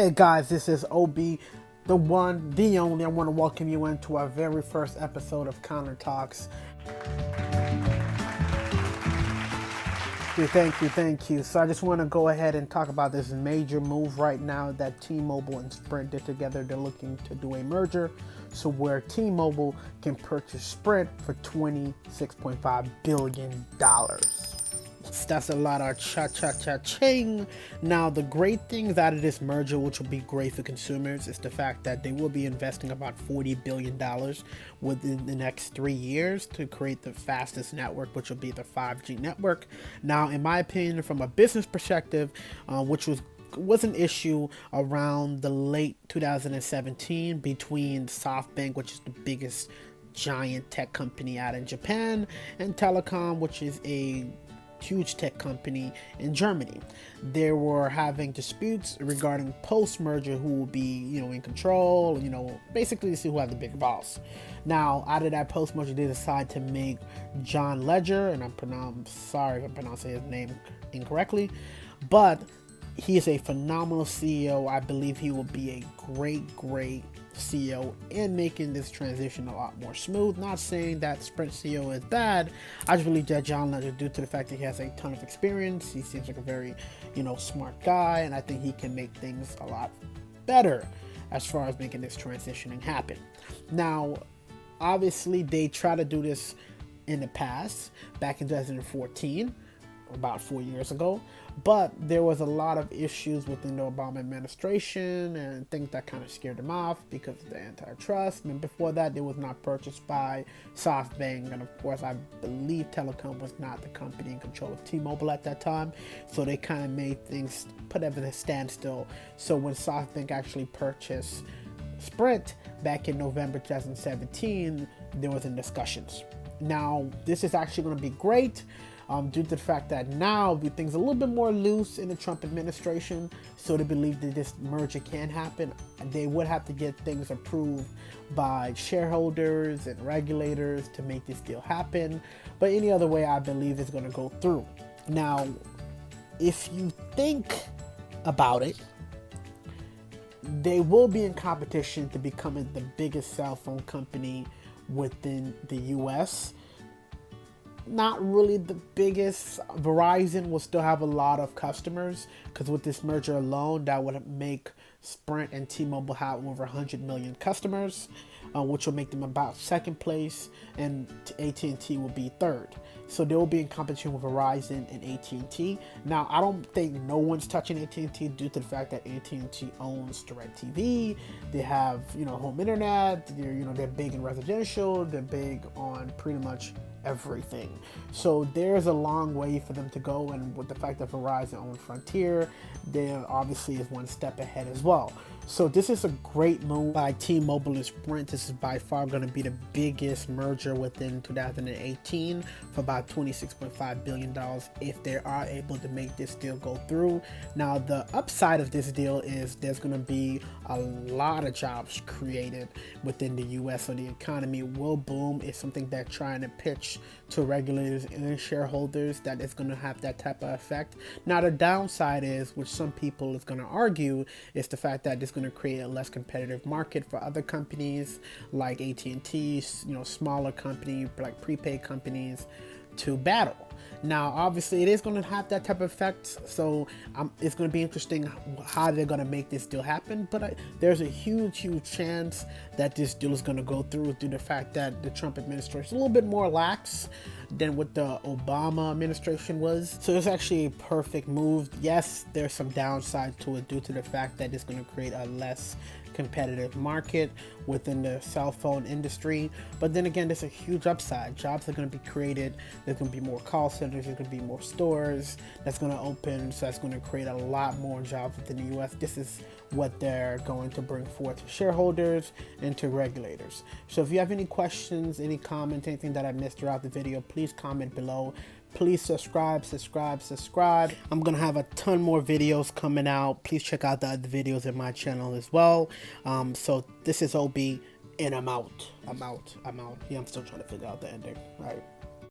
Hey guys, this is OB, the one, the only. I want to welcome you into our very first episode of Counter Talks. Thank you. So I just want to go ahead and talk about this major move right now that T-Mobile and Sprint did together. They're looking to do a merger, so where T-Mobile can purchase Sprint for $26.5 billion. That's a lot of cha-cha-cha-ching. Now, the great things out of this merger, which will be great for consumers, is the fact that they will be investing about $40 billion within the next 3 years to create the fastest network, which will be the 5G network. Now, in my opinion, from a business perspective, which was an issue around the late 2017 between SoftBank, which is the biggest giant tech company out in Japan, and Telecom, which is a huge tech company in Germany. They were having disputes regarding post-merger who will be, in control, basically to see who had the big boss. Now, out of that post-merger, they decide to make John Legere, and I'm sorry if I'm pronouncing his name incorrectly, but he is a phenomenal CEO. I believe he will be a great CEO in making this transition a lot more smooth. Not saying that Sprint CEO is bad. I just believe that John Legere, due to the fact that he has a ton of experience, he seems like a very, smart guy, and I think he can make things a lot better as far as making this transitioning happen. Now, obviously, they tried to do this in the past, back in 2014. About 4 years ago, but there was a lot of issues within the Obama administration and things that kind of scared them off because of the antitrust. And before that, it was not purchased by SoftBank, and of course, I believe Telecom was not the company in control of T-Mobile at that time, so they kind of made things put everything at a standstill. So when SoftBank actually purchased Sprint back in November 2017, there was in discussions. Now, this is actually going to be great. Due to the fact that now things are a little bit more loose in the Trump administration, so they believe that this merger can happen. They would have to get things approved by shareholders and regulators to make this deal happen, but any other way, I believe is going to go through. Now, if you think about it, they will be in competition to becoming the biggest cell phone company within the US. Not really the biggest. Verizon will still have a lot of customers because with this merger alone, that would make Sprint and T-Mobile have over 100 million customers, which will make them about second place, and AT&T will be third. So they will be in competition with Verizon and AT&T. Now, I don't think no one's touching AT&T due to the fact that AT&T owns DirecTV. They have, home internet. They're big in residential. They're big on pretty much everything. So there's a long way for them to go, and with the fact that Verizon owns Frontier, there obviously is one step ahead as well. So this is a great move by T-Mobile and Sprint. This is by far going to be the biggest merger within 2018 for about $26.5 billion if they are able to make this deal go through. Now, the upside of this deal is there's going to be a lot of jobs created within the U.S. so the economy will boom. It's something they're trying to pitch to regulators and shareholders that it's going to have that type of effect. Now, the downside is, which some people is going to argue, is the fact that it's going to create a less competitive market for other companies like AT&T, smaller companies like prepaid companies to battle. Now, obviously, it is going to have that type of effect, so it's going to be interesting how they're going to make this deal happen, but there's a huge chance that this deal is going to go through due to the fact that the Trump administration is a little bit more lax than what the Obama administration was. So it's actually a perfect move. Yes, there's some downside to it due to the fact that it's going to create a less competitive market within the cell phone industry, but then again, there's a huge upside. Jobs are going to be created. There's going to be more call centers. There's going to be more stores that's going to open, so that's going to create a lot more jobs within the U.S. This is what they're going to bring forth to shareholders and to regulators. So if you have any questions, any comments, anything that I missed throughout the video, please comment below. Please subscribe. I'm going to have a ton more videos coming out. Please check out the other videos in my channel as well. So this is OB, and I'm out. Yeah, I'm still trying to figure out the ending. All right.